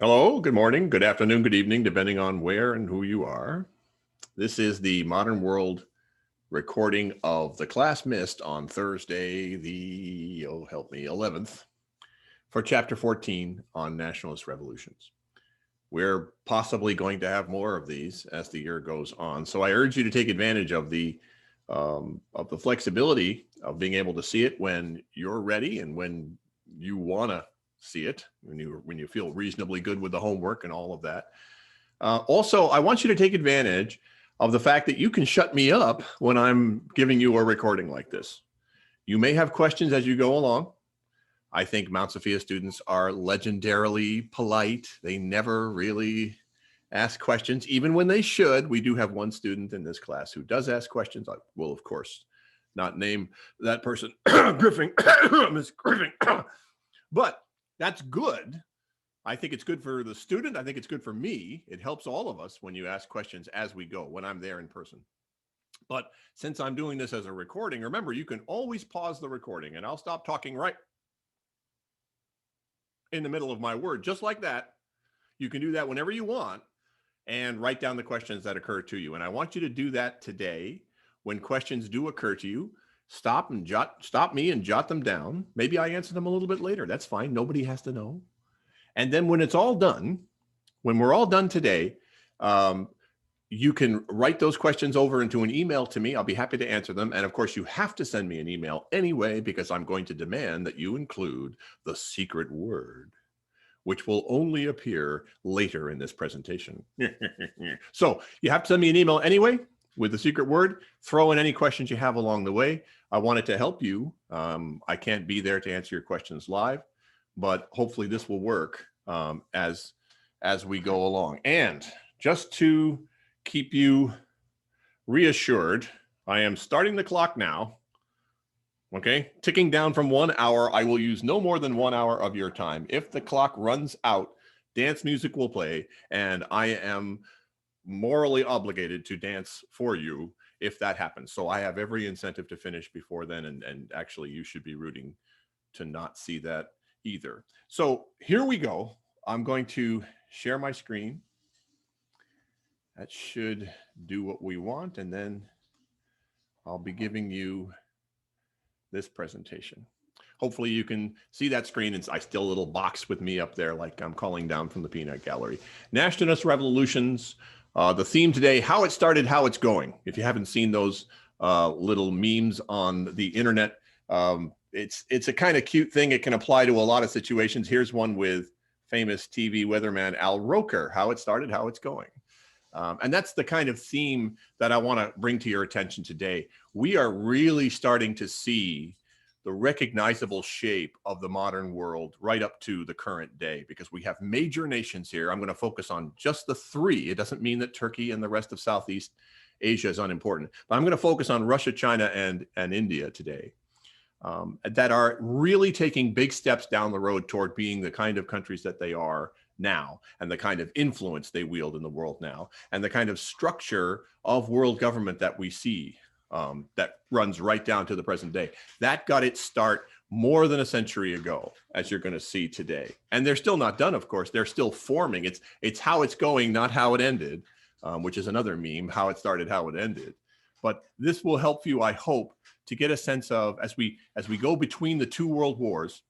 Hello, good morning, good afternoon, good evening, depending on where and who you are. This is the Modern World recording of the class missed on Thursday, the, oh help me, 11th, for Chapter 14 on Nationalist Revolutions. We're possibly going to have more of these as the year goes on. So I urge you to take advantage of the flexibility of being able to see it when you're ready and when you want to see it, when you feel reasonably good with the homework and all of that. Also, I want you to take advantage of the fact that you can shut me up when I'm giving you a recording like this. You may have questions as you go along. I think Mount Sophia students are legendarily polite. They never really ask questions, even when they should. We do have one student in this class who does ask questions. I will, of course, not name that person, Griffin, Miss Griffin, but that's good. I think it's good for the student. I think it's good for me. It helps all of us when you ask questions as we go, when I'm there in person. But since I'm doing this as a recording, remember, you can always pause the recording and I'll stop talking right in the middle of my word, just like that. You can do that whenever you want and write down the questions that occur to you. And I want you to do that today. When questions do occur to you, stop me and jot them down. Maybe I answer them a little bit later. That's fine. Nobody has to know. And then when it's all done, when we're all done today, you can write those questions over into an email to me. I'll be happy to answer them. And of course, you have to send me an email anyway, because I'm going to demand that you include the secret word, which will only appear later in this presentation. So you have to send me an email anyway with the secret word. Throw in any questions you have along the way. I wanted to help you. I can't be there to answer your questions live, but hopefully this will work as we go along. And just to keep you reassured, I am starting the clock now. Okay, ticking down from 1 hour. I will use no more than 1 hour of your time. If the clock runs out, dance music will play, and I am morally obligated to dance for you if that happens. So I have every incentive to finish before then, and actually you should be rooting to not see that either. So here we go. I'm going to share my screen. That should do what we want, and then I'll be giving you this presentation. Hopefully you can see that screen, and I still a little box with me up there like I'm calling down from the peanut gallery. Nationalist Revolutions, the theme today, how it started, how it's going. If you haven't seen those little memes on the internet, it's a kind of cute thing. It can apply to a lot of situations. Here's one with famous TV weatherman Al Roker, how it started, how it's going. And that's the kind of theme that I want to bring to your attention today. We are really starting to see the recognizable shape of the modern world right up to the current day, because we have major nations here. I'm going to focus on just the three. It doesn't mean that Turkey and the rest of Southeast Asia is unimportant, but I'm going to focus on Russia, China, and India today, that are really taking big steps down the road toward being the kind of countries that they are now, and the kind of influence they wield in the world now, and the kind of structure of world government that we see that runs right down to the present day. That got its start more than a century ago, as you're going to see today. And they're still not done, of course. They're still forming. It's how it's going, not how it ended, which is another meme, how it started, how it ended. But this will help you, I hope, to get a sense of, as we go between the two world wars,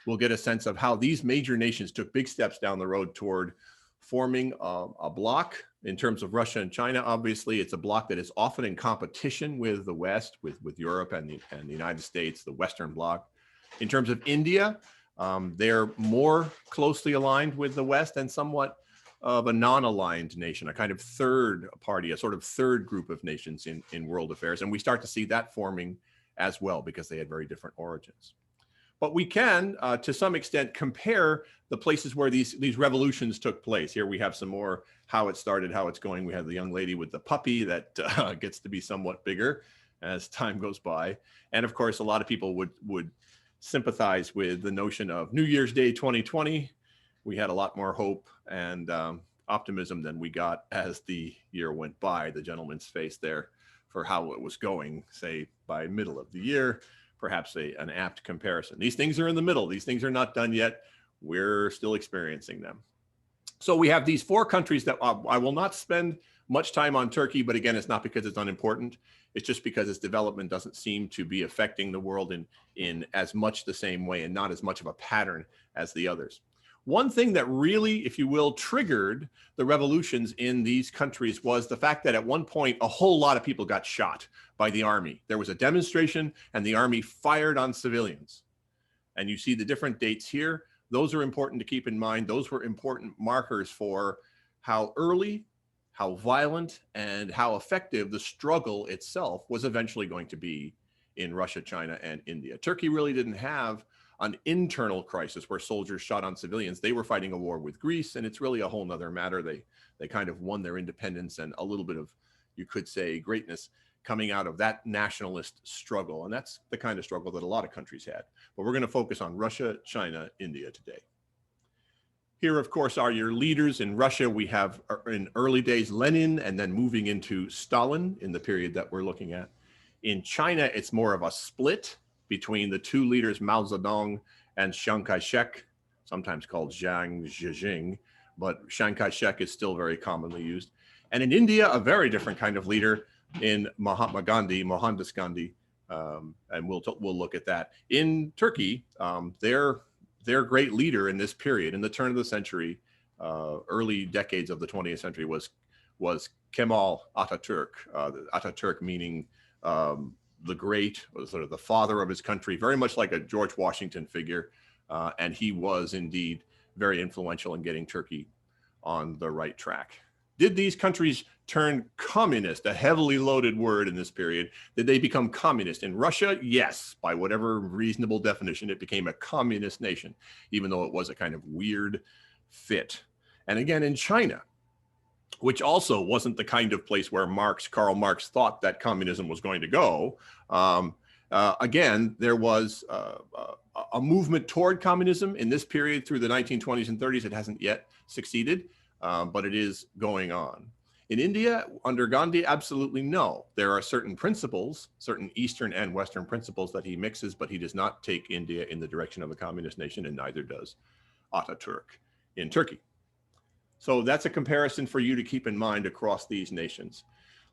we'll get a sense of how these major nations took big steps down the road toward forming a bloc. In terms of Russia and China, obviously, it's a bloc that is often in competition with the West, with Europe and the United States, the Western bloc. In terms of India, they're more closely aligned with the West and somewhat of a non-aligned nation, a kind of third party, a sort of third group of nations in world affairs. And we start to see that forming as well, because they had very different origins. But we can, to some extent, compare the places where these revolutions took place. Here we have some more how it started, how it's going. We have the young lady with the puppy that gets to be somewhat bigger as time goes by. And of course, a lot of people would sympathize with the notion of New Year's Day 2020. We had a lot more hope and optimism than we got as the year went by. The gentleman's face there for how it was going, say, by middle of the year. Perhaps an apt comparison. These things are in the middle. These things are not done yet. We're still experiencing them. So we have these four countries that I will not spend much time on Turkey, but again, it's not because it's unimportant. It's just because its development doesn't seem to be affecting the world in as much the same way and not as much of a pattern as the others. One thing that really, if you will, triggered the revolutions in these countries was the fact that at one point, a whole lot of people got shot by the army. There was a demonstration and the army fired on civilians. And you see the different dates here. Those are important to keep in mind. Those were important markers for how early, how violent, and how effective the struggle itself was eventually going to be in Russia, China, and India. Turkey really didn't have an internal crisis where soldiers shot on civilians. They were fighting a war with Greece, and it's really a whole nother matter. They kind of won their independence and a little bit of, you could say, greatness coming out of that nationalist struggle. And that's the kind of struggle that a lot of countries had. But we're going to focus on Russia, China, India today. Here, of course, are your leaders. In Russia, we have in early days Lenin, and then moving into Stalin in the period that we're looking at. In China, it's more of a split between the two leaders, Mao Zedong and Chiang Kai-shek, sometimes called Jiang Zhijing, but Chiang Kai-shek is still very commonly used. And in India, a very different kind of leader in Mahatma Gandhi, Mohandas Gandhi, and we'll look at that. In Turkey, their great leader in this period, in the turn of the century, early decades of the 20th century, was Kemal Atatürk. Atatürk meaning the great, sort of the father of his country, very much like a George Washington figure, and he was indeed very influential in getting Turkey on the right track. Did these countries turn communist, a heavily loaded word in this period? Did they become communist? In Russia, yes, by whatever reasonable definition, it became a communist nation, even though it was a kind of weird fit. And again, in China, which also wasn't the kind of place where Karl Marx thought that communism was going to go. Again, there was a movement toward communism in this period through the 1920s and 30s. It hasn't yet succeeded, but it is going on. In India, under Gandhi, absolutely no. There are certain principles, certain Eastern and Western principles that he mixes, but he does not take India in the direction of a communist nation, and neither does Ataturk in Turkey. So that's a comparison for you to keep in mind across these nations.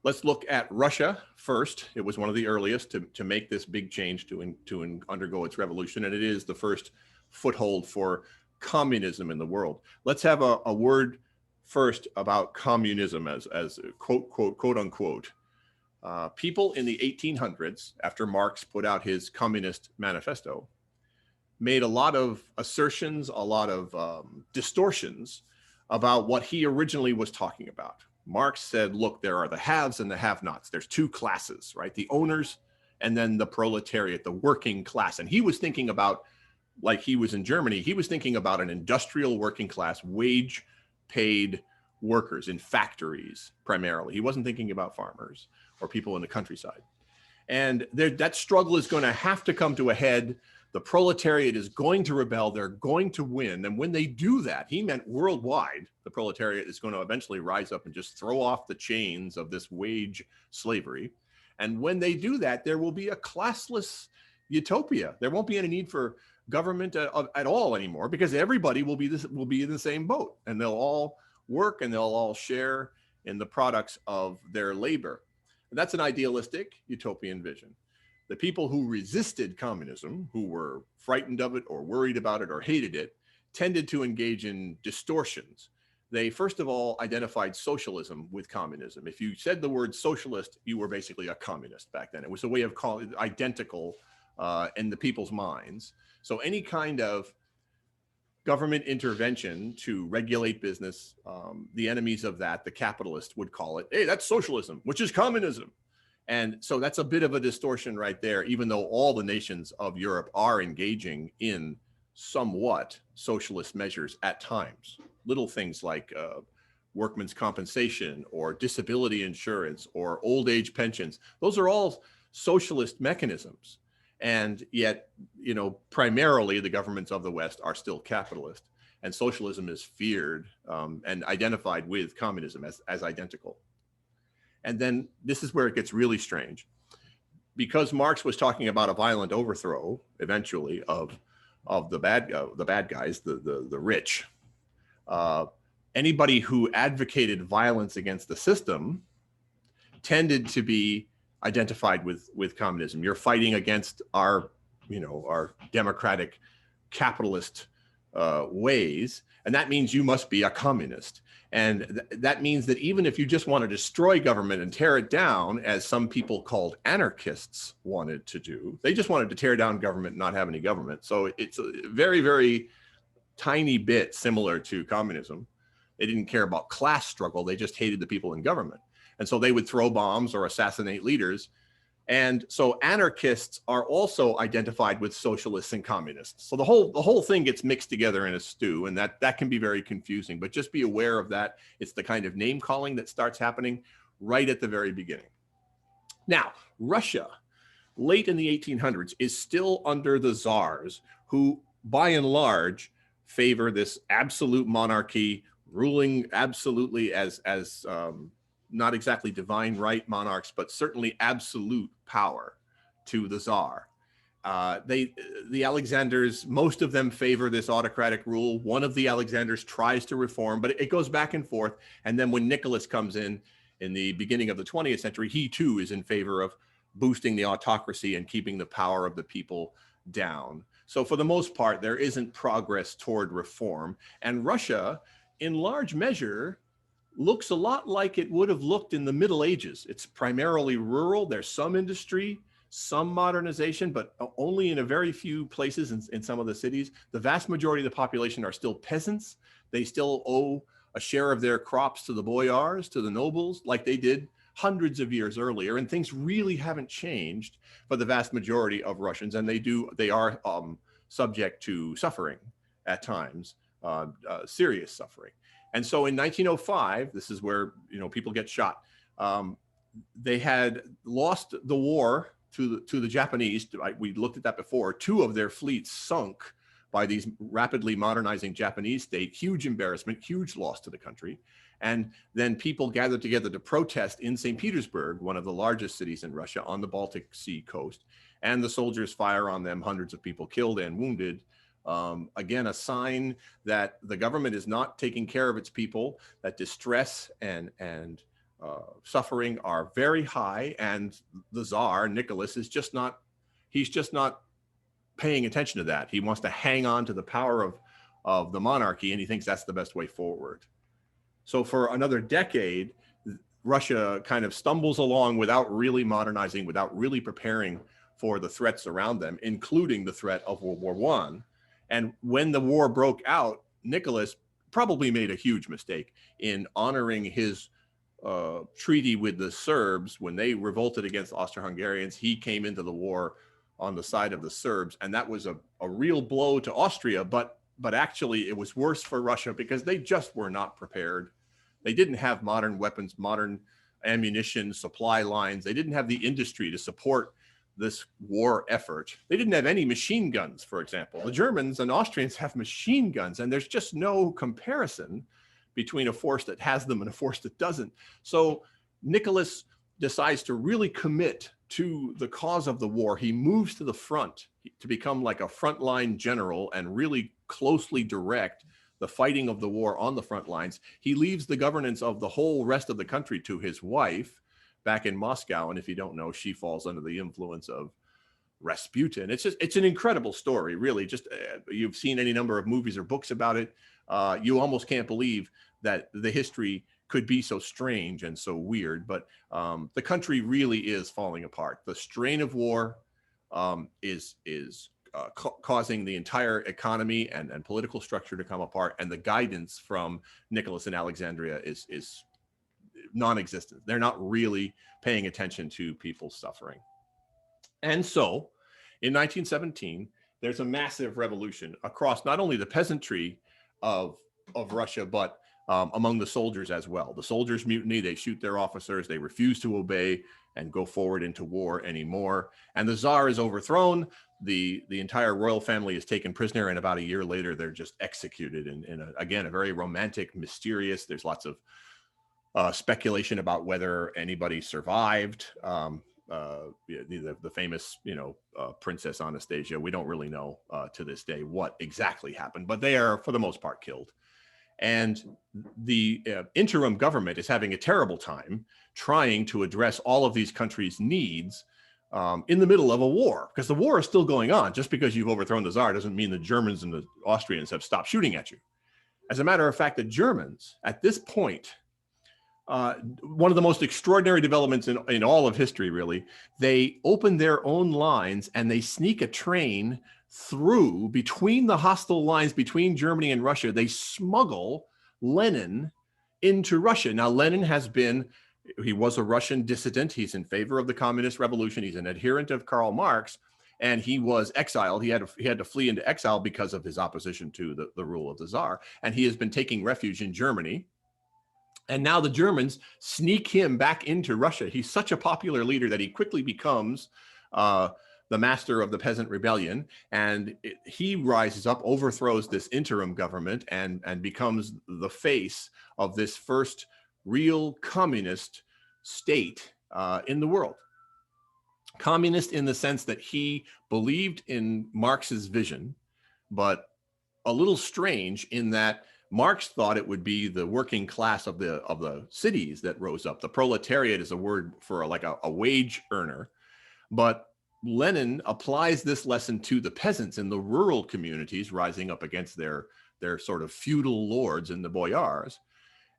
Let's look at Russia first. It was one of the earliest to make this big change to undergo its revolution, and it is the first foothold for communism in the world. Let's have a word first about communism as quote unquote. People in the 1800s, after Marx put out his Communist Manifesto, made a lot of assertions, a lot of distortions about what he originally was talking about. Marx said, look, there are the haves and the have-nots. There's two classes, right? The owners and then the proletariat, the working class. And he was thinking about, like he was in Germany, he was thinking about an industrial working class, wage-paid workers in factories primarily. He wasn't thinking about farmers or people in the countryside. And that struggle is going to have to come to a head. The proletariat is going to rebel. They're going to win. And when they do that, he meant worldwide, the proletariat is going to eventually rise up and just throw off the chains of this wage slavery. And when they do that, there will be a classless utopia. There won't be any need for government at all anymore, because everybody will be in the same boat, and they'll all work and they'll all share in the products of their labor. And that's an idealistic utopian vision. The people who resisted communism, who were frightened of it or worried about it or hated it, tended to engage in distortions. They, first of all, identified socialism with communism. If you said the word socialist, you were basically a communist back then. It was a way of calling it identical in the people's minds. So any kind of government intervention to regulate business, the enemies of that, the capitalists, would call it, hey, that's socialism, which is communism. And so that's a bit of a distortion right there, even though all the nations of Europe are engaging in somewhat socialist measures at times. Little things like workmen's compensation or disability insurance or old age pensions. Those are all socialist mechanisms. And yet, primarily the governments of the West are still capitalist, and socialism is feared and identified with communism as identical. And then this is where it gets really strange, because Marx was talking about a violent overthrow eventually of the bad guys, the rich, anybody who advocated violence against the system tended to be identified with communism. You're fighting against our, our democratic capitalist ways, and that means you must be a communist. And that means that even if you just want to destroy government and tear it down, as some people called anarchists wanted to do, they just wanted to tear down government and not have any government. So it's a very, very tiny bit similar to communism. They didn't care about class struggle. They just hated the people in government. And so they would throw bombs or assassinate leaders. And so anarchists are also identified with socialists and communists. So the whole thing gets mixed together in a stew, and that can be very confusing. But just be aware of that. It's the kind of name calling that starts happening right at the very beginning. Now, Russia, late in the 1800s, is still under the czars, who, by and large, favor this absolute monarchy, ruling absolutely as not exactly divine right monarchs, but certainly absolute power to the czar. The Alexanders, most of them favor this autocratic rule. One of the Alexanders tries to reform, but it goes back and forth. And then when Nicholas comes in the beginning of the 20th century, he too is in favor of boosting the autocracy and keeping the power of the people down. So for the most part, there isn't progress toward reform. And Russia, in large measure, looks a lot like it would have looked in the Middle Ages. It's primarily rural. There's some industry, some modernization, but only in a very few places in some of the cities. The vast majority of the population are still peasants. They still owe a share of their crops to the boyars, to the nobles, like they did hundreds of years earlier. And things really haven't changed for the vast majority of Russians. And they are subject to suffering at times, serious suffering. And so in 1905, this is where people get shot. They had lost the war to the Japanese. We looked at that before. 2 of their fleets sunk by these rapidly modernizing Japanese state. Huge embarrassment, huge loss to the country. And then people gathered together to protest in St. Petersburg, one of the largest cities in Russia on the Baltic Sea coast. And the soldiers fire on them, hundreds of people killed and wounded. Again, a sign that the government is not taking care of its people, that distress and suffering are very high, and the Tsar, Nicholas, is just not paying attention to that. He wants to hang on to the power of the monarchy, and he thinks that's the best way forward. So for another decade, Russia kind of stumbles along without really modernizing, without really preparing for the threats around them, including the threat of World War I. And when the war broke out, Nicholas probably made a huge mistake in honoring his treaty with the Serbs. When they revolted against the Austro-Hungarians, he came into the war on the side of the Serbs. And that was a real blow to Austria, but actually it was worse for Russia because they just were not prepared. They didn't have modern weapons, modern ammunition, supply lines. They didn't have the industry to support this war effort. They didn't have any machine guns, for example. The Germans and Austrians have machine guns, and there's just no comparison between a force that has them and a force that doesn't. So Nicholas decides to really commit to the cause of the war. He moves to the front to become like a frontline general and really closely direct the fighting of the war on the front lines. He leaves the governance of the whole rest of the country to his wife back in Moscow. And if you don't know, she falls under the influence of Rasputin. It's an incredible story, really. Just you've seen any number of movies or books about it. You almost can't believe that the history could be so strange and so weird, but the country really is falling apart. The strain of war is causing the entire economy and political structure to come apart, and the guidance from Nicholas and Alexandria is non-existent. They're not really paying attention to people's suffering. And so in 1917, there's a massive revolution across not only the peasantry of Russia, but among the soldiers as well. The soldiers mutiny, they shoot their officers, they refuse to obey and go forward into war anymore. And the Tsar is overthrown. The entire royal family is taken prisoner, and about a year later, they're just executed in again, a very romantic, mysterious, there's lots of speculation about whether anybody survived. The famous, Princess Anastasia, we don't really know to this day what exactly happened, but they are, for the most part, killed. And the interim government is having a terrible time trying to address all of these countries' needs in the middle of a war, because the war is still going on. Just because you've overthrown the Tsar doesn't mean the Germans and the Austrians have stopped shooting at you. As a matter of fact, the Germans at this point, one of the most extraordinary developments in all of history, really, they open their own lines and they sneak a train through between the hostile lines between Germany and Russia. They smuggle Lenin into Russia. Now, Lenin he was a Russian dissident. He's in favor of the Communist Revolution. He's an adherent of Karl Marx, and he was exiled. He had to flee into exile because of his opposition to the rule of the Tsar. And he has been taking refuge in Germany. And now the Germans sneak him back into Russia. He's such a popular leader that he quickly becomes the master of the peasant rebellion. And he rises up, overthrows this interim government, and becomes the face of this first real communist state in the world. Communist in the sense that he believed in Marx's vision, but a little strange in that Marx thought it would be the working class of the cities that rose up. The proletariat is a word for like a wage earner, but Lenin applies this lesson to the peasants in the rural communities rising up against their sort of feudal lords and the boyars.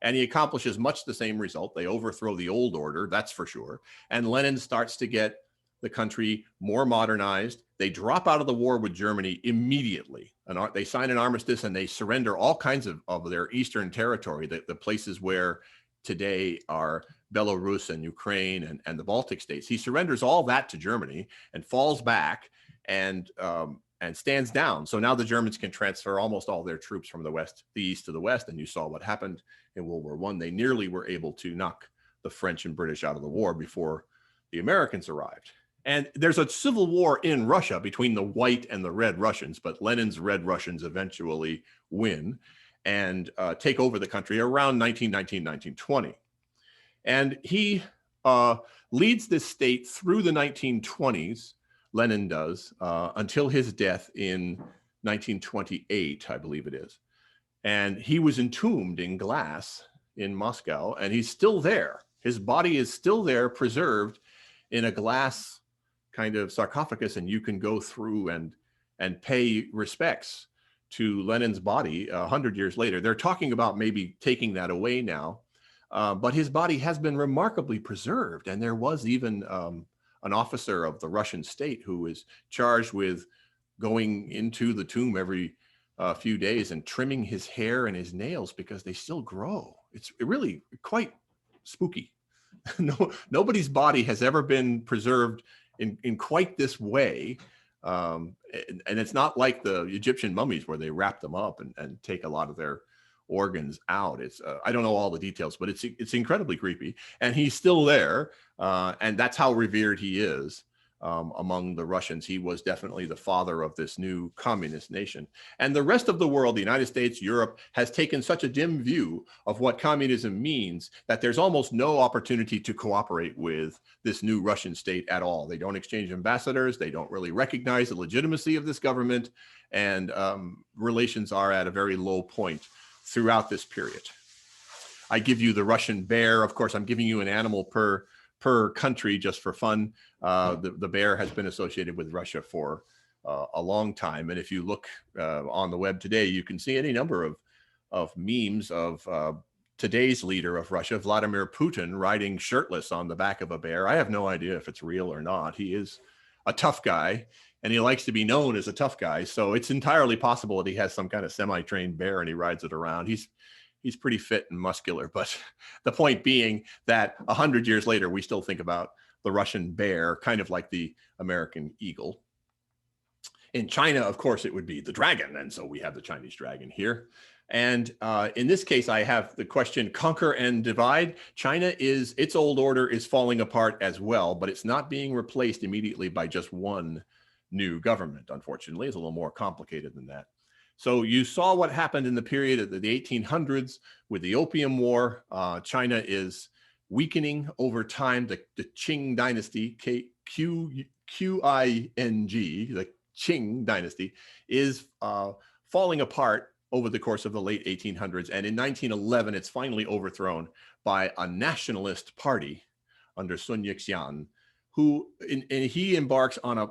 And he accomplishes much the same result. They overthrow the old order, that's for sure. And Lenin starts to get the country more modernized. They drop out of the war with Germany immediately. And they sign an armistice and they surrender all kinds of their eastern territory, the places where today are Belarus and Ukraine and the Baltic states. He surrenders all that to Germany and falls back and stands down. So now the Germans can transfer almost all their troops from the east to the west. And you saw what happened in World War I. They nearly were able to knock the French and British out of the war before the Americans arrived. And there's a civil war in Russia between the white and the red Russians, but Lenin's red Russians eventually win and take over the country around 1919, 1920. And he leads this state through the 1920s, Lenin does, until his death in 1928, I believe it is. And he was entombed in glass in Moscow, and he's still there. His body is still there, preserved in a glass kind of sarcophagus, and you can go through and pay respects to Lenin's body 100 years later. They're talking about maybe taking that away now, but his body has been remarkably preserved. And there was even an officer of the Russian state who was charged with going into the tomb every few days and trimming his hair and his nails because they still grow. It's really quite spooky. Nobody's body has ever been preserved in quite this way. And it's not like the Egyptian mummies where they wrap them up and take a lot of their organs out. It's I don't know all the details, but it's incredibly creepy. And he's still there. And that's how revered he is among the Russians. He was definitely the father of this new communist nation. And the rest of the world, the United States, Europe, has taken such a dim view of what communism means that there's almost no opportunity to cooperate with this new Russian state at all. They don't exchange ambassadors. They don't really recognize the legitimacy of this government. And relations are at a very low point throughout this period. I give you the Russian bear. Of course, I'm giving you an animal per country just for fun. The bear has been associated with Russia for a long time. And if you look on the web today, you can see any number of memes of today's leader of Russia, Vladimir Putin, riding shirtless on the back of a bear. I have no idea if it's real or not. He is a tough guy and he likes to be known as a tough guy. So it's entirely possible that he has some kind of semi-trained bear and he rides it around. He's pretty fit and muscular, but the point being that 100 years later, we still think about the Russian bear, kind of like the American eagle. In China, of course, it would be the dragon. And so we have the Chinese dragon here. And in this case, I have the question, conquer and divide. China its old order is falling apart as well, but it's not being replaced immediately by just one new government. Unfortunately, it's a little more complicated than that. So you saw what happened in the period of the 1800s with the Opium War. China is weakening over time. The Qing dynasty, Q-I-N-G, the Qing dynasty, is falling apart over the course of the late 1800s. And in 1911, it's finally overthrown by a nationalist party under Sun Yat-sen, who and he embarks on a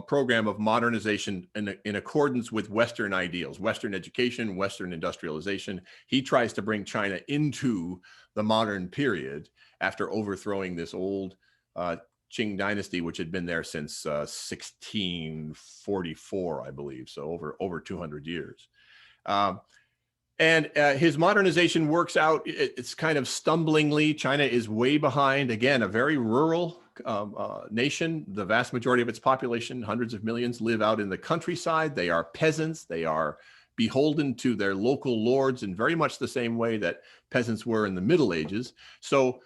program of modernization in accordance with Western ideals, Western education, Western industrialization. He tries to bring China into the modern period after overthrowing this old Qing dynasty, which had been there since 1644, I believe, so over 200 years. And his modernization works out. It's kind of stumblingly. China is way behind. Again, a very rural nation. The vast majority of its population, hundreds of millions, live out in the countryside. They are peasants. They are beholden to their local lords in very much the same way that peasants were in the Middle Ages. So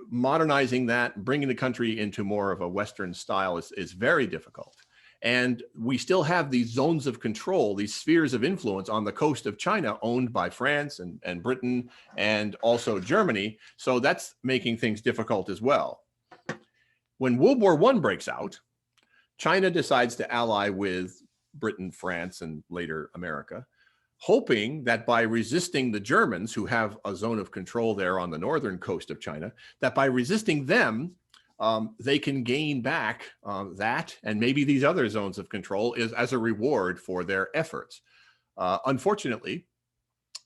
modernizing that, bringing the country into more of a Western style is very difficult. And we still have these zones of control, these spheres of influence on the coast of China owned by France and Britain and also Germany. So that's making things difficult as well. When World War I breaks out, China decides to ally with Britain, France, and later America, hoping that by resisting the Germans, who have a zone of control there on the northern coast of China, that by resisting them, they can gain back that and maybe these other zones of control as a reward for their efforts. Unfortunately,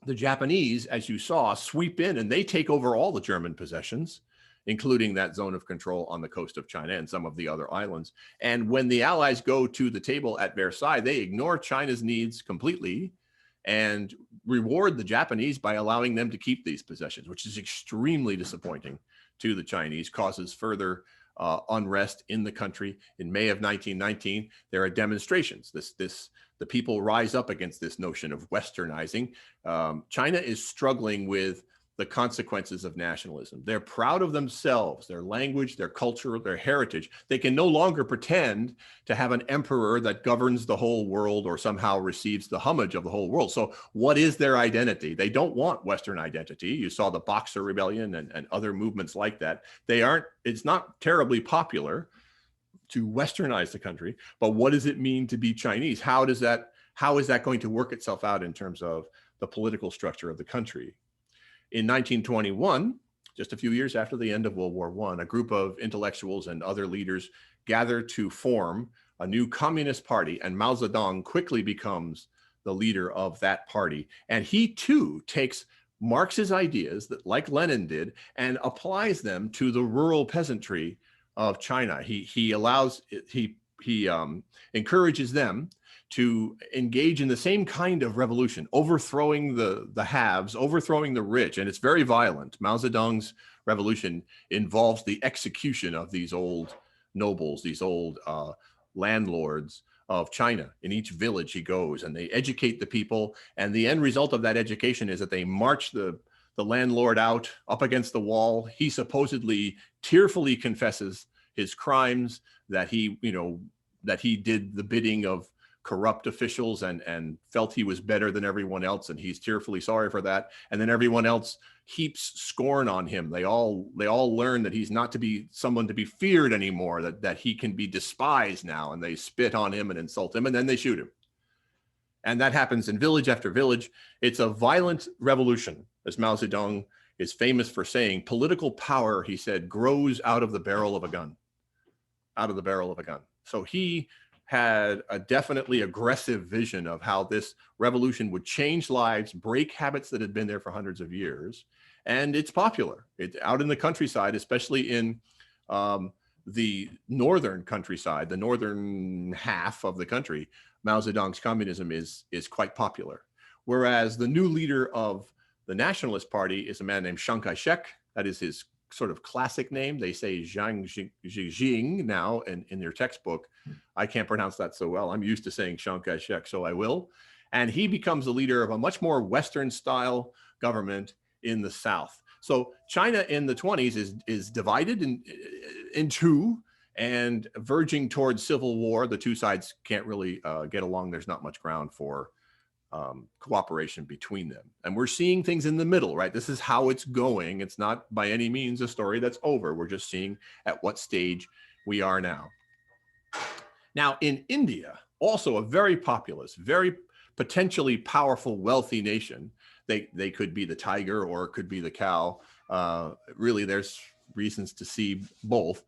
the Japanese, as you saw, sweep in and they take over all the German possessions, including that zone of control on the coast of China and some of the other islands. And when the Allies go to the table at Versailles, they ignore China's needs completely and reward the Japanese by allowing them to keep these possessions, which is extremely disappointing to the Chinese, causes further unrest in the country. In May of 1919, there are demonstrations. The people rise up against this notion of Westernizing. China is struggling with the consequences of nationalism. They're proud of themselves, their language, their culture, their heritage. They can no longer pretend to have an emperor that governs the whole world or somehow receives the homage of the whole world. So what is their identity? They don't want Western identity. You saw the Boxer Rebellion and other movements like that. It's not terribly popular to Westernize the country, but what does it mean to be Chinese? How is that going to work itself out in terms of the political structure of the country? In 1921, just a few years after the end of World War I, a group of intellectuals and other leaders gather to form a new communist party, and Mao Zedong quickly becomes the leader of that party. And he too takes Marx's ideas, that like Lenin did, and applies them to the rural peasantry of China. He encourages them to engage in the same kind of revolution, overthrowing the haves, overthrowing the rich, and it's very violent. Mao Zedong's revolution involves the execution of these old nobles, these old landlords of China. In each village he goes and they educate the people, and the end result of that education is that they march the landlord out up against the wall. He supposedly tearfully confesses his crimes, that he did the bidding of corrupt officials and felt he was better than everyone else, and he's tearfully sorry for that. And then everyone else heaps scorn on him. They all learn that he's not to be someone to be feared anymore, that he can be despised now, and they spit on him and insult him, and then they shoot him. And that happens in village after village. It's a violent revolution, as Mao Zedong is famous for saying. Political power, he said, grows out of the barrel of a gun. Out of the barrel of a gun. So he had a definitely aggressive vision of how this revolution would change lives, break habits that had been there for hundreds of years. And it's popular. It's out in the countryside, especially in the northern countryside, the northern half of the country. Mao Zedong's communism is quite popular. Whereas the new leader of the Nationalist Party is a man named Chiang Kai-shek. That is his sort of classic name. They say Jiang Jing now in their textbook. I can't pronounce that so well. I'm used to saying Chiang Kai-shek, so I will. And he becomes the leader of a much more Western style government in the South. So China in the 20s is divided in two and verging towards civil war. The two sides can't really get along. There's not much ground for cooperation between them. And we're seeing things in the middle, right? This is how it's going. It's not by any means a story that's over. We're just seeing at what stage we are now. Now in India, also a very populous, very potentially powerful, wealthy nation. They could be the tiger or it could be the cow. Really, there's reasons to see both.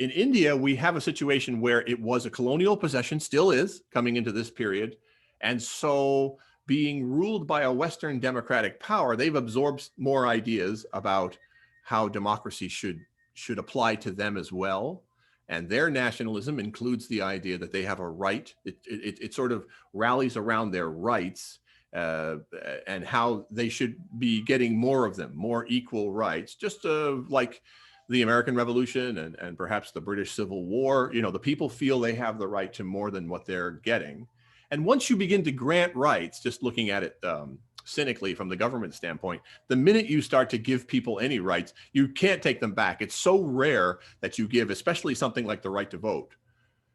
In India, we have a situation where it was a colonial possession, still is coming into this period. And so being ruled by a Western democratic power, they've absorbed more ideas about how democracy should apply to them as well. And their nationalism includes the idea that they have a right. It sort of rallies around their rights and how they should be getting more of them, more equal rights, just like the American Revolution and perhaps the British Civil War. You know, the people feel they have the right to more than what they're getting. And once you begin to grant rights, just looking at it cynically from the government standpoint, the minute you start to give people any rights, you can't take them back. It's so rare that you give, especially something like the right to vote,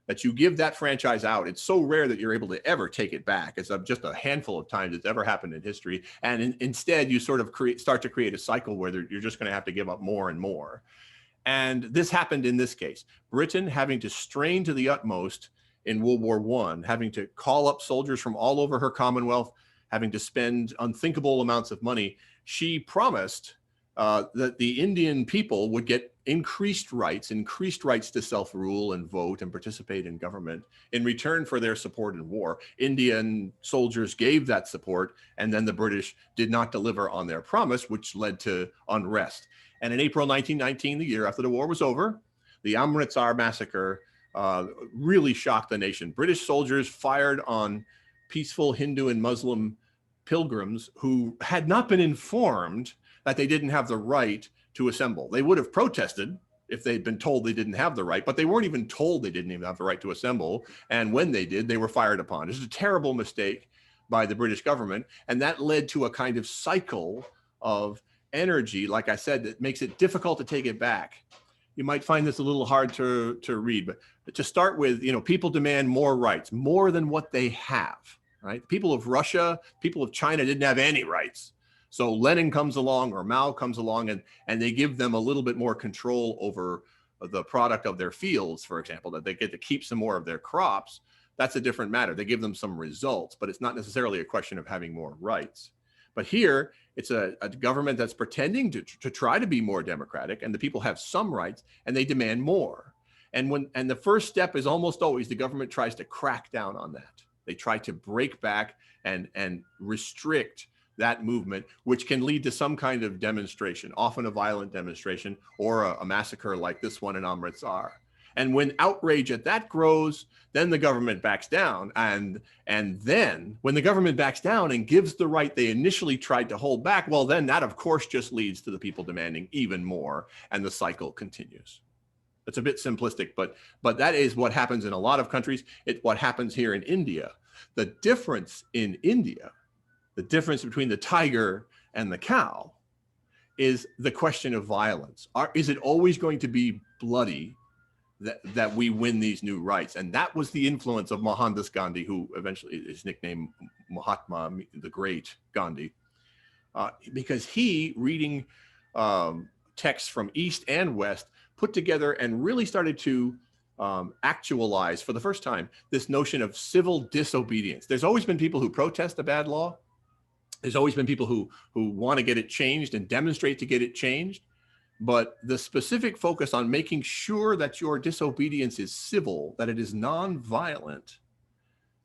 that you give that franchise out. It's so rare that you're able to ever take it back. It's just a handful of times it's ever happened in history. And instead, you sort of start to create a cycle where you're just going to have to give up more and more. And this happened in this case. Britain having to strain to the utmost in World War I, having to call up soldiers from all over her Commonwealth, having to spend unthinkable amounts of money. She promised that the Indian people would get increased rights to self-rule and vote and participate in government in return for their support in war. Indian soldiers gave that support, and then the British did not deliver on their promise, which led to unrest. And in April 1919, the year after the war was over, the Amritsar massacre really shocked the nation. British soldiers fired on peaceful Hindu and Muslim pilgrims who had not been informed that they didn't have the right to assemble. They would have protested if they'd been told they didn't have the right, but they weren't even told they didn't even have the right to assemble. And when they did, they were fired upon. This is a terrible mistake by the British government. And that led to a kind of cycle of energy, like I said, that makes it difficult to take it back. You might find this a little hard to read, but to start with, you know, people demand more rights, more than what they have, right? People of Russia, people of China didn't have any rights. So Lenin comes along or Mao comes along and they give them a little bit more control over the product of their fields, for example, that they get to keep some more of their crops. That's a different matter. They give them some results, but it's not necessarily a question of having more rights. But here, it's a government that's pretending to try to be more democratic, and the people have some rights, and they demand more. And the first step is almost always the government tries to crack down on that. They try to break back and restrict that movement, which can lead to some kind of demonstration, often a violent demonstration or a massacre like this one in Amritsar. And when outrage at that grows, then the government backs down. And then when the government backs down and gives the right they initially tried to hold back, well, then that, of course, just leads to the people demanding even more. And the cycle continues. It's a bit simplistic, but that is what happens in a lot of countries. It's what happens here in India. The difference in India, the difference between the tiger and the cow, is the question of violence. Is it always going to be bloody that we win these new rights? And that was the influence of Mohandas Gandhi, who eventually is nicknamed Mahatma, the Great Gandhi, because he, reading texts from East and West, put together and really started to actualize for the first time this notion of civil disobedience. There's always been people who protest a bad law. There's always been people who want to get it changed and demonstrate to get it changed. But the specific focus on making sure that your disobedience is civil, that it is nonviolent,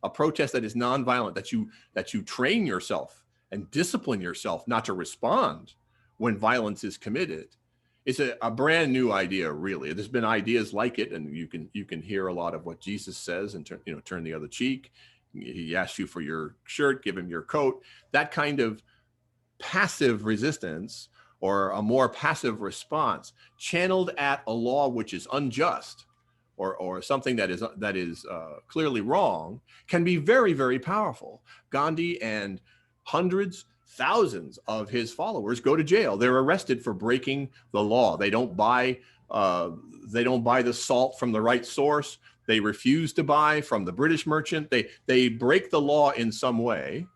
a protest that is nonviolent, that you train yourself and discipline yourself not to respond when violence is committed, is a brand new idea, really. There's been ideas like it, and you can hear a lot of what Jesus says and turn the other cheek. He asks you for your shirt, give him your coat. That kind of passive resistance, or a more passive response channeled at a law which is unjust or something that is clearly wrong, can be very, very powerful. Gandhi and hundreds, thousands of his followers go to jail. They're arrested for breaking the law. They don't buy the salt from the right source. They refuse to buy from the British merchant. They break the law in some way,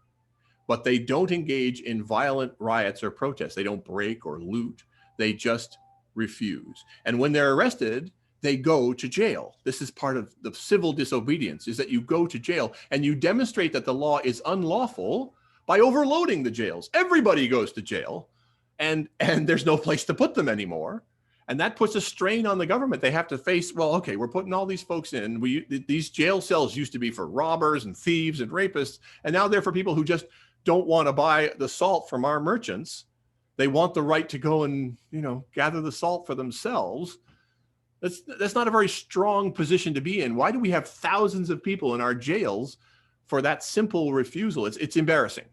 but they don't engage in violent riots or protests. They don't break or loot. They just refuse. And when they're arrested, they go to jail. This is part of the civil disobedience, is that you go to jail and you demonstrate that the law is unlawful by overloading the jails. Everybody goes to jail, and there's no place to put them anymore. And that puts a strain on the government. They have to face, well, okay, we're putting all these folks in. These jail cells used to be for robbers and thieves and rapists, and now they're for people who just don't want to buy the salt from our merchants. They want the right to go and, gather the salt for themselves. That's not a very strong position to be in. Why do we have thousands of people in our jails for that simple refusal? It's embarrassing.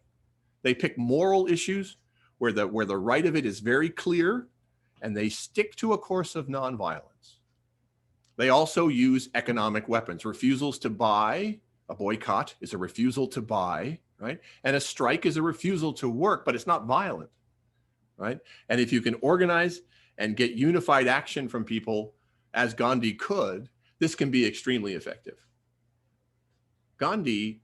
They pick moral issues where the right of it is very clear, and they stick to a course of nonviolence. They also use economic weapons. Refusals to buy, a boycott is a refusal to buy, right? And a strike is a refusal to work, but it's not violent, right? And if you can organize and get unified action from people, as Gandhi could, this can be extremely effective. Gandhi,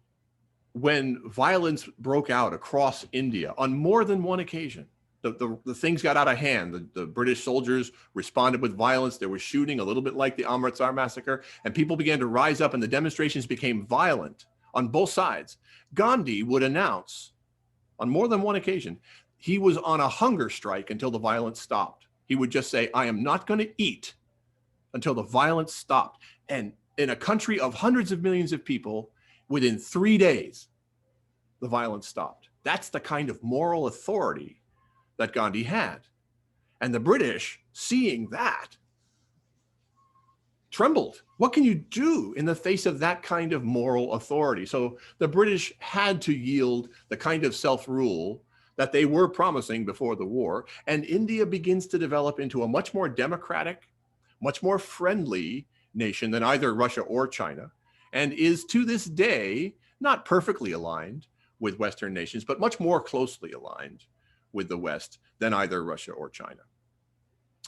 when violence broke out across India on more than one occasion, the things got out of hand. The British soldiers responded with violence. There was shooting, a little bit like the Amritsar massacre, and people began to rise up and the demonstrations became violent on both sides. Gandhi would announce on more than one occasion, he was on a hunger strike until the violence stopped. He would just say, I am not going to eat until the violence stopped. And in a country of hundreds of millions of people, within 3 days, the violence stopped. That's the kind of moral authority that Gandhi had. And the British, seeing that, trembled. What can you do in the face of that kind of moral authority? So the British had to yield the kind of self-rule that they were promising before the war. And India begins to develop into a much more democratic, much more friendly nation than either Russia or China, and is to this day not perfectly aligned with Western nations, but much more closely aligned with the West than either Russia or China.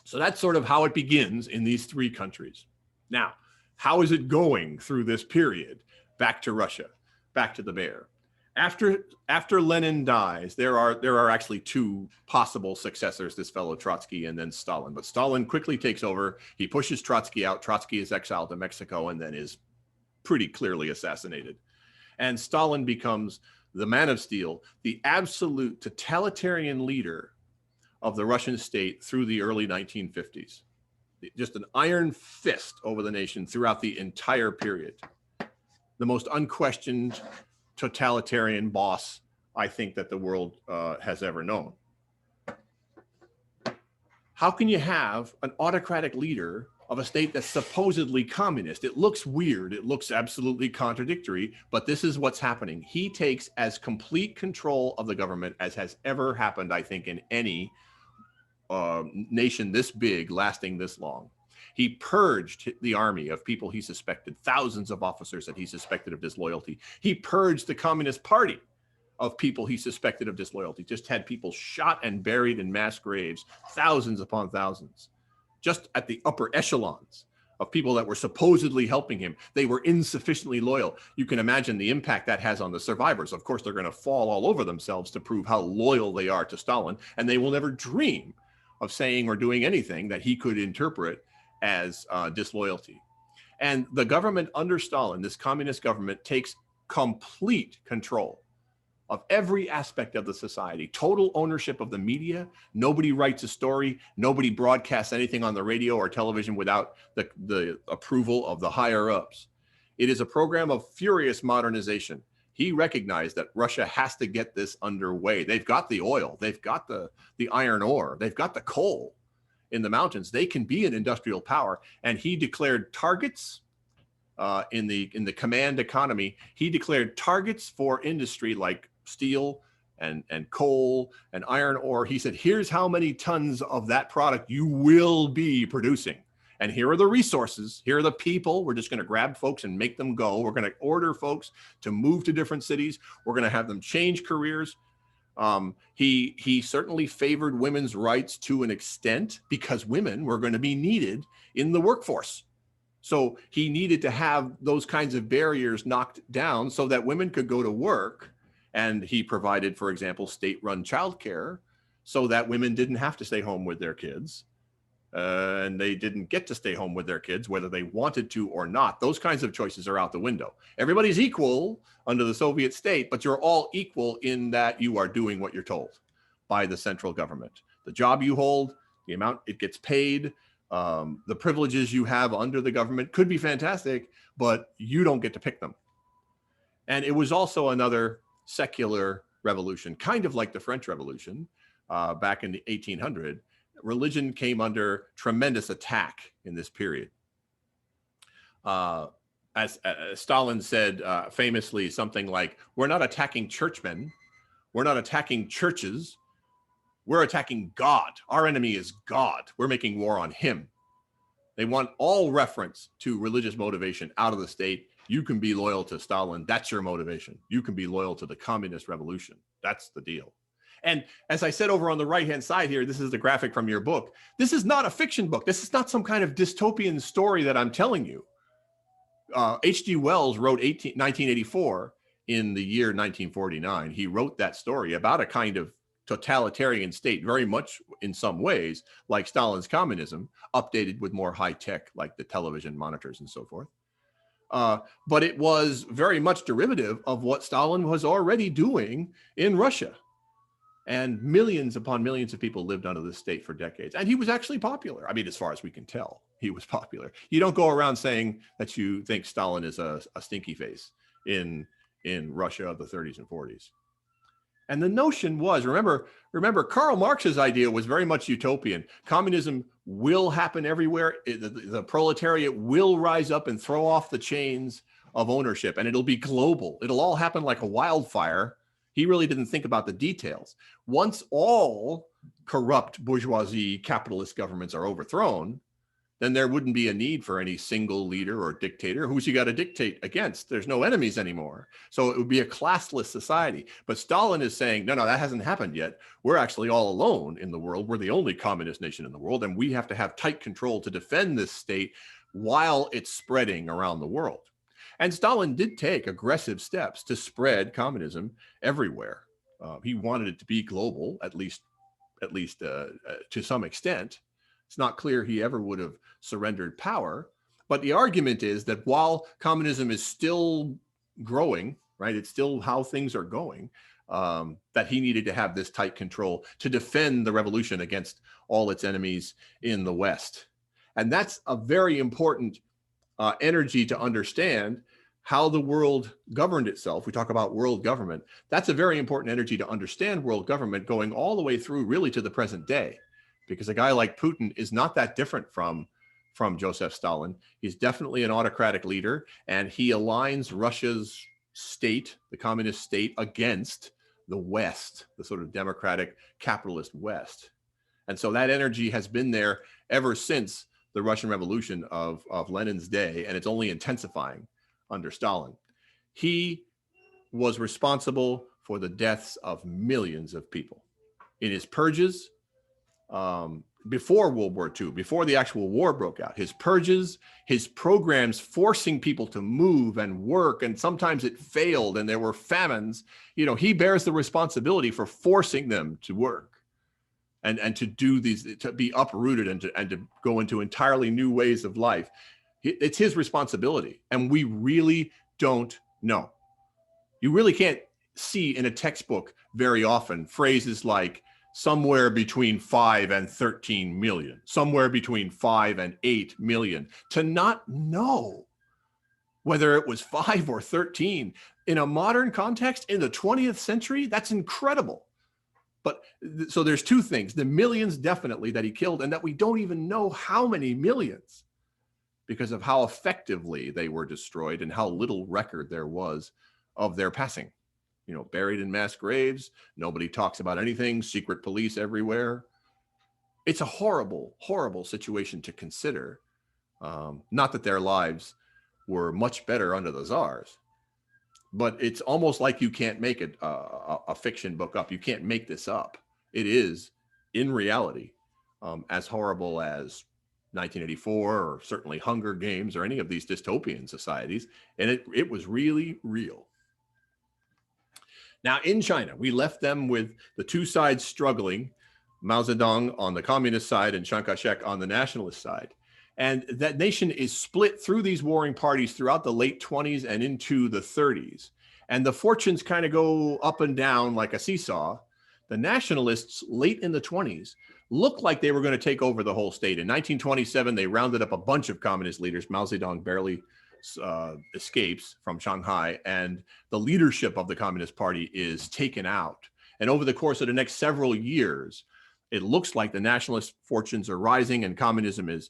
So that's sort of how it begins in these three countries. Now, how is it going through this period? Back to Russia, back to the bear. After Lenin dies, there are actually two possible successors, this fellow Trotsky and then Stalin. But Stalin quickly takes over. He pushes Trotsky out. Trotsky is exiled to Mexico and then is pretty clearly assassinated. And Stalin becomes the man of steel, the absolute totalitarian leader of the Russian state through the early 1950s. Just an iron fist over the nation throughout the entire period. The most unquestioned totalitarian boss, I think, that the world has ever known. How can you have an autocratic leader of a state that's supposedly communist? It looks weird. It looks absolutely contradictory, but this is what's happening. He takes as complete control of the government as has ever happened, I think, in any nation this big, lasting this long. He purged the army of people he suspected, thousands of officers that he suspected of disloyalty. He purged the Communist Party of people he suspected of disloyalty, just had people shot and buried in mass graves, thousands upon thousands, just at the upper echelons of people that were supposedly helping him. They were insufficiently loyal. You can imagine the impact that has on the survivors. Of course, they're going to fall all over themselves to prove how loyal they are to Stalin, and they will never dream of saying or doing anything that he could interpret as disloyalty. And the government under Stalin, this communist government, takes complete control of every aspect of the society, total ownership of the media. Nobody writes a story. Nobody broadcasts anything on the radio or television without the approval of the higher ups. It is a program of furious modernization. He recognized that Russia has to get this underway. They've got the oil. They've got the iron ore. They've got the coal in the mountains. They can be an industrial power. And he declared targets in the command economy. He declared targets for industry like steel and coal and iron ore. He said, here's how many tons of that product you will be producing. And here are the resources. Here are the people. We're just going to grab folks and make them go. We're going to order folks to move to different cities. We're going to have them change careers. He certainly favored women's rights to an extent because women were going to be needed in the workforce. So he needed to have those kinds of barriers knocked down so that women could go to work. And he provided, for example, state-run childcare so that women didn't have to stay home with their kids. and they didn't get to stay home with their kids, whether they wanted to or not. Those kinds of choices are out the window. Everybody's equal under the Soviet state, but you're all equal in that you are doing what you're told by the central government. The job you hold, the amount it gets paid, the privileges you have under the government could be fantastic, but you don't get to pick them. And it was also another secular revolution, kind of like the French Revolution back in the 1800s. Religion came under tremendous attack in this period. As Stalin said famously, something like, we're not attacking churchmen, we're not attacking churches, we're attacking God. Our enemy is God. We're making war on him. They want all reference to religious motivation out of the state. You can be loyal to Stalin. That's your motivation. You can be loyal to the communist revolution. That's the deal. And as I said over on the right-hand side here, this is the graphic from your book. This is not a fiction book. This is not some kind of dystopian story that I'm telling you. H.G. Wells wrote 1984 in the year 1949. He wrote that story about a kind of totalitarian state, very much in some ways like Stalin's communism, updated with more high tech like the television monitors and so forth. But it was very much derivative of what Stalin was already doing in Russia. And millions upon millions of people lived under this state for decades. And he was actually popular. I mean, as far as we can tell, he was popular. You don't go around saying that you think Stalin is a stinky face in Russia of the 30s and 40s. And the notion was, remember, Karl Marx's idea was very much utopian. Communism will happen everywhere. The proletariat will rise up and throw off the chains of ownership, and it'll be global. It'll all happen like a wildfire. He really didn't think about the details. Once all corrupt bourgeoisie capitalist governments are overthrown, then there wouldn't be a need for any single leader or dictator. Who's you got to dictate against? There's no enemies anymore. So it would be a classless society. But Stalin is saying, no, that hasn't happened yet. We're actually all alone in the world. We're the only communist nation in the world, and we have to have tight control to defend this state while it's spreading around the world. And Stalin did take aggressive steps to spread communism everywhere. He wanted it to be global, at least to some extent. It's not clear he ever would have surrendered power. But the argument is that while communism is still growing, right, it's still how things are going, that he needed to have this tight control to defend the revolution against all its enemies in the West. And that's a very important energy to understand how the world governed itself. We talk about world government. That's a very important energy to understand world government going all the way through really to the present day, because a guy like Putin is not that different from Joseph Stalin. He's definitely an autocratic leader, and he aligns Russia's state, the communist state, against the West, the sort of democratic capitalist West. And so that energy has been there ever since the Russian Revolution of Lenin's day, and it's only intensifying under Stalin. He was responsible for the deaths of millions of people. In his purges, before World War II, before the actual war broke out, his purges, his programs forcing people to move and work, and sometimes it failed and there were famines, he bears the responsibility for forcing them to work. And to do these, to be uprooted and to go into entirely new ways of life. It's his responsibility. And we really don't know. You really can't see in a textbook very often phrases like somewhere between 5 and 13 million, somewhere between 5 and 8 million. To not know whether it was 5 or 13 in a modern context in the 20th century, that's incredible. But so there's two things, the millions definitely that he killed, and that we don't even know how many millions because of how effectively they were destroyed and how little record there was of their passing. Buried in mass graves, nobody talks about anything, secret police everywhere. It's a horrible, horrible situation to consider. Not that their lives were much better under the czars, but it's almost like you can't make it a fiction book up. You can't make this up. It is, in reality, as horrible as 1984 or certainly Hunger Games or any of these dystopian societies. And it was really real. Now, in China, we left them with the two sides struggling Mao Zedong on the communist side and Chiang Kai-shek on the nationalist side. And that nation is split through these warring parties throughout the late 20s and into the 30s. And the fortunes kind of go up and down like a seesaw. The nationalists late in the 20s looked like they were going to take over the whole state. In 1927, they rounded up a bunch of communist leaders. Mao Zedong barely escapes from Shanghai, and the leadership of the Communist Party is taken out. And over the course of the next several years, it looks like the nationalist fortunes are rising and communism is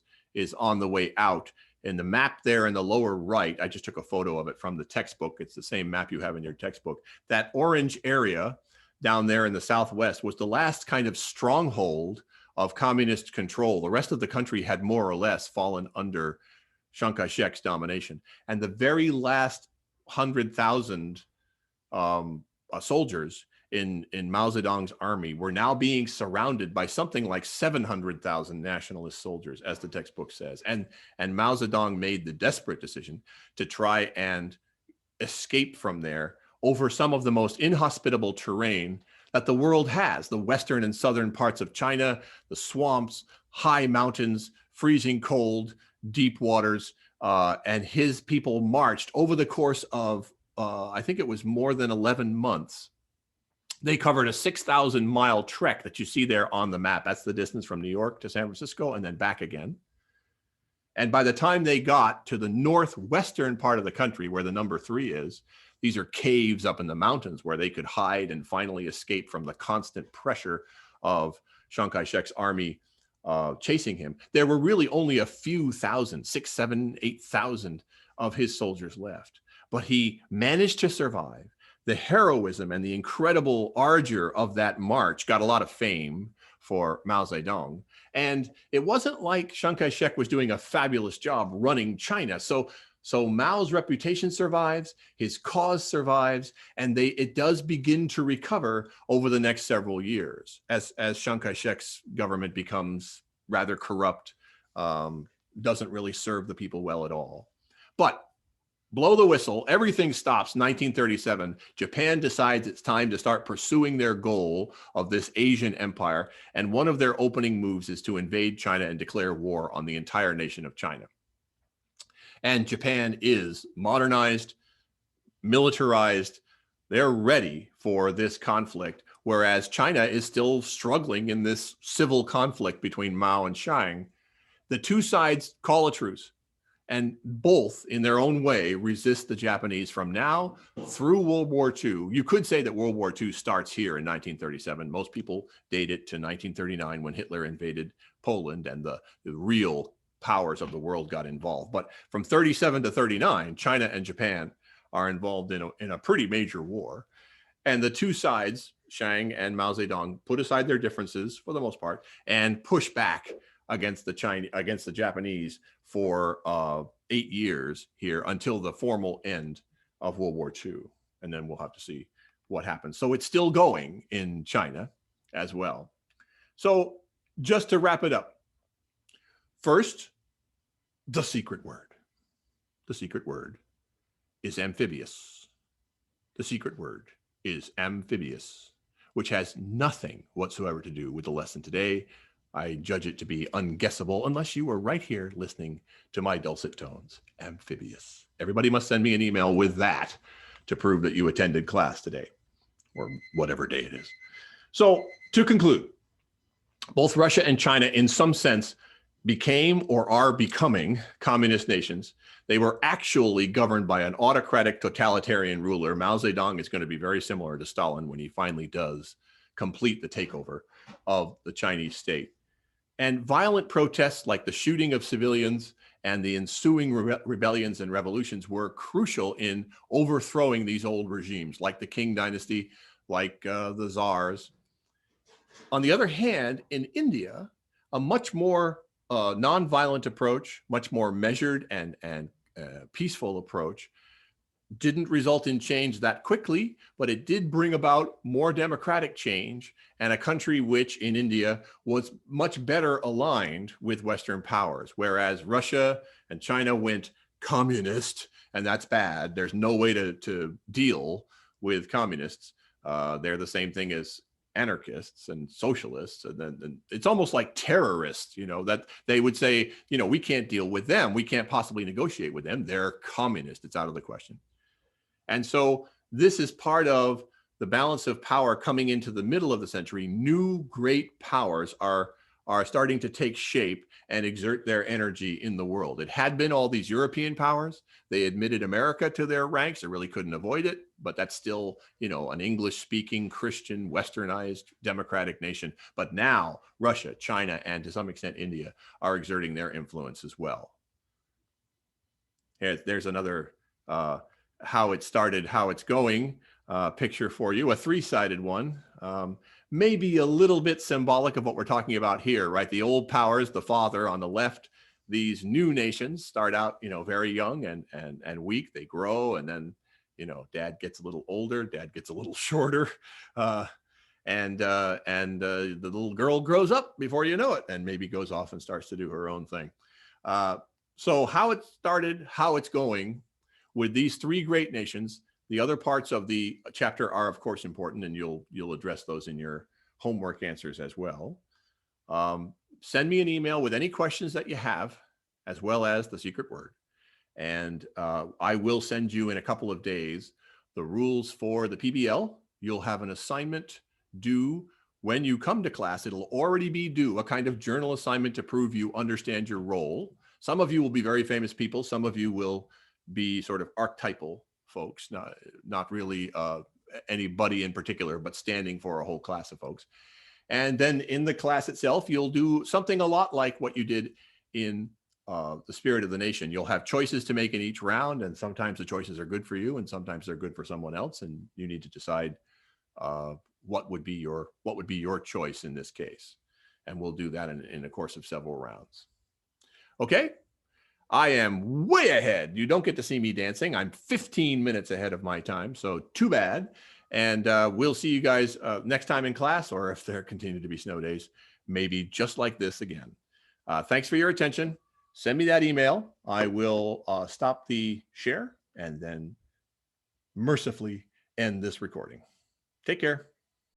on the way out. In the map there in the lower right, I just took a photo of it from the textbook. It's the same map you have in your textbook. That orange area down there in the southwest was the last kind of stronghold of communist control. The rest of the country had more or less fallen under Chiang Kai-shek's domination. And the very last 100,000 soldiers in Mao Zedong's army were now being surrounded by something like 700,000 nationalist soldiers, as the textbook says. And Mao Zedong made the desperate decision to try and escape from there over some of the most inhospitable terrain that the world has, the western and southern parts of China, the swamps, high mountains, freezing cold, deep waters, and his people marched over the course of, I think it was more than 11 months. They covered a 6,000-mile trek that you see there on the map. That's the distance from New York to San Francisco and then back again. And by the time they got to the northwestern part of the country, where the number 3 is, these are caves up in the mountains where they could hide and finally escape from the constant pressure of Chiang Kai-shek's army chasing him. There were really only a few thousand, 6, 7, 8,000 of his soldiers left. But he managed to survive. The heroism and the incredible ardor of that march got a lot of fame for Mao Zedong. And it wasn't like Chiang Kai-shek was doing a fabulous job running China. So Mao's reputation survives, his cause survives, and it does begin to recover over the next several years as Chiang Kai-shek's government becomes rather corrupt, doesn't really serve the people well at all. But blow the whistle, everything stops. 1937, Japan decides it's time to start pursuing their goal of this Asian empire. And one of their opening moves is to invade China and declare war on the entire nation of China. And Japan is modernized, militarized. They're ready for this conflict, whereas China is still struggling in this civil conflict between Mao and Chiang. The two sides call a truce. And both, in their own way, resist the Japanese from now through World War II. You could say that World War II starts here in 1937. Most people date it to 1939 when Hitler invaded Poland and the real powers of the world got involved. But from 37 to 39, China and Japan are involved in a pretty major war. And the two sides, Chiang and Mao Zedong, put aside their differences for the most part and push back against the Japanese for 8 years here until the formal end of World War II. And then we'll have to see what happens. So it's still going in China as well. So just to wrap it up, first, the secret word. The secret word is amphibious. The secret word is amphibious, which has nothing whatsoever to do with the lesson today. I judge it to be unguessable unless you were right here listening to my dulcet tones. Amphibious. Everybody must send me an email with that to prove that you attended class today or whatever day it is. So to conclude, both Russia and China in some sense became or are becoming communist nations. They were actually governed by an autocratic totalitarian ruler. Mao Zedong is going to be very similar to Stalin when he finally does complete the takeover of the Chinese state. And violent protests like the shooting of civilians and the ensuing rebellions and revolutions were crucial in overthrowing these old regimes, like the Qing dynasty, like the czars. On the other hand, in India, a much more nonviolent approach, much more measured and peaceful approach, didn't result in change that quickly, but it did bring about more democratic change and a country which in India was much better aligned with Western powers, whereas Russia and China went communist, and that's bad. There's no way to deal with communists. They're the same thing as anarchists and socialists, and then it's almost like terrorists, that they would say, we can't deal with them. We can't possibly negotiate with them. They're communist. It's out of the question. And so this is part of the balance of power coming into the middle of the century. New great powers are starting to take shape and exert their energy in the world. It had been all these European powers. They admitted America to their ranks. They really couldn't avoid it, but that's still, an English-speaking, Christian, westernized, democratic nation. But now Russia, China, and to some extent India are exerting their influence as well. There's another how it started, how it's going picture for you, a three-sided one. Maybe a little bit symbolic of what we're talking about here, right? The old powers, the father on the left, these new nations start out, very young and weak. They grow, and then, dad gets a little older, dad gets a little shorter, and the little girl grows up before you know it, and maybe goes off and starts to do her own thing. So how it started, how it's going with these three great nations. The other parts of the chapter are, of course, important, and you'll address those in your homework answers as well. Send me an email with any questions that you have, as well as the secret word. And I will send you in a couple of days the rules for the PBL. You'll have an assignment due when you come to class. It'll already be due, a kind of journal assignment to prove you understand your role. Some of you will be very famous people. Some of you will be sort of archetypal folks, not really anybody in particular, but standing for a whole class of folks. And then in the class itself, you'll do something a lot like what you did in the Spirit of the Nation. You'll have choices to make in each round, and sometimes the choices are good for you, and sometimes they're good for someone else, and you need to decide what would be your choice in this case. And we'll do that in the course of several rounds. Okay. I am way ahead. You don't get to see me dancing. I'm 15 minutes ahead of my time, so too bad. And we'll see you guys next time in class, or if there continue to be snow days, maybe just like this again. Thanks for your attention. Send me that email. I will stop the share and then mercifully end this recording. Take care.